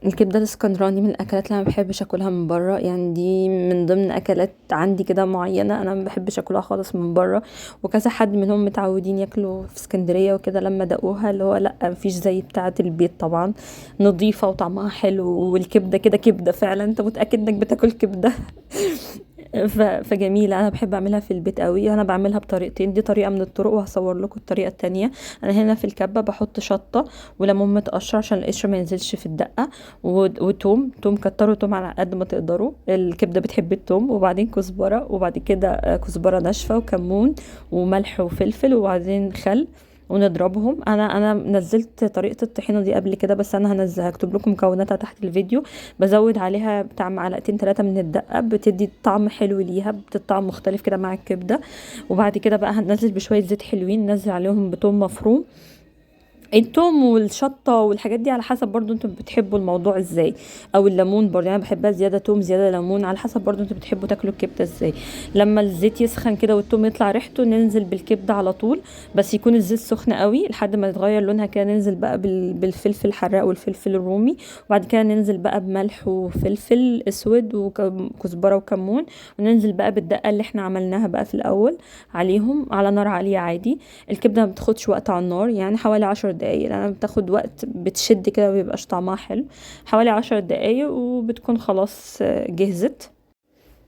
الكبدة الاسكندراني من الأكلات اللي أنا مبحبش أكلها من برا، يعني دي من ضمن أكلات عندي كده معينة أنا مبحبش أكلها خالص من برا. وكذا حد منهم متعودين ياكلوا في اسكندرية وكده، لما دقوها اللي هو لأ مفيش زي بتاعة البيت طبعا، نضيفة وطعمها حلو، والكبدة كده كبدة فعلا انت متأكد انك بتاكل كبدة. فجميلة، انا بحب اعملها في البيت قوي. انا بعملها بطريقتين، دي طريقة من الطرق وهصور لكم الطريقة التانية. انا هنا في الكبة بحط شطة وليمون متقشر عشان القشر ما ينزلش في الدقة، وتوم، كتروا توم على قد ما تقدروا، الكبدة بتحب التوم، وبعدين كزبرة، وبعد كده كزبرة ناشفة وكمون وملح وفلفل، وبعدين خل، ونضربهم. انا نزلت طريقة الطحينة دي قبل كده، بس انا هكتب لكم مكوناتها تحت الفيديو. بزود عليها بتاع معلقتين 3 من الدقة، بتدي طعم حلو ليها، بتطعم مختلف كده مع الكبدة. وبعد كده بقى هننزل بشوية زيت حلوين، ننزل عليهم بتوم مفروم. التوم والشطة والحاجات دي على حسب برضو انتوا بتحبوا الموضوع ازاي، او الليمون برضو، يعني بحبها زيادة توم زيادة ليمون، على حسب برضو انتوا بتحبوا تاكلوا الكبدة ازاي. لما الزيت يسخن كده والتوم يطلع ريحته، ننزل بالكبدة على طول، بس يكون الزيت سخن قوي لحد ما يتغير لونها كده. ننزل بقى بالفلفل الحراق والفلفل الرومي، وبعد كده ننزل بقى بملح وفلفل اسود وكزبرة وكمون، وننزل بقى بالدقة اللي احنا عملناها بقى في الاول عليهم على نار عالية عادي. الكبدة ما بتاخدش وقت على النار، يعني حوالي 10 دقايق، لأنها بتاخد وقت، بتشد كده مبيبقاش طعمها حلو. حوالي 10 دقايق وبتكون خلاص جهزت.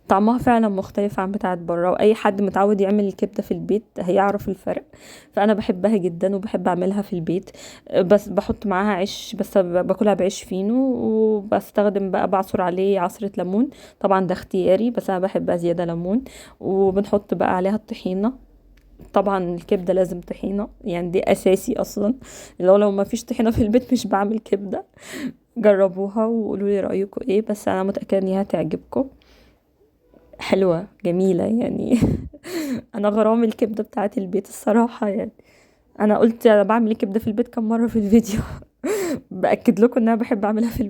طعمها فعلا مختلف عن بتاعة برا، واي حد متعود يعمل الكبدة في البيت هيعرف الفرق. فانا بحبها جدا وبحب اعملها في البيت. بس بحط معاها عيش، بس باكلها بعيش فينو، وبستخدم بقى بعصر عليه عصرة ليمون. طبعا ده اختياري، بس انا بحبها زيادة ليمون. وبنحط بقى عليها الطحينة. طبعا الكبده لازم طحينه، يعني دي اساسي اصلا. لو ما فيش طحينه في البيت مش بعمل كبده. جربوها وقولوا لي رايكم ايه، بس انا متاكده ان هي هتعجبكم. حلوه جميله يعني. انا غرام الكبده بتاعت البيت الصراحه يعني. انا قلت انا بعمل الكبده في البيت كم مره في الفيديو. باكد لكم ان انا بحب اعملها في البيت.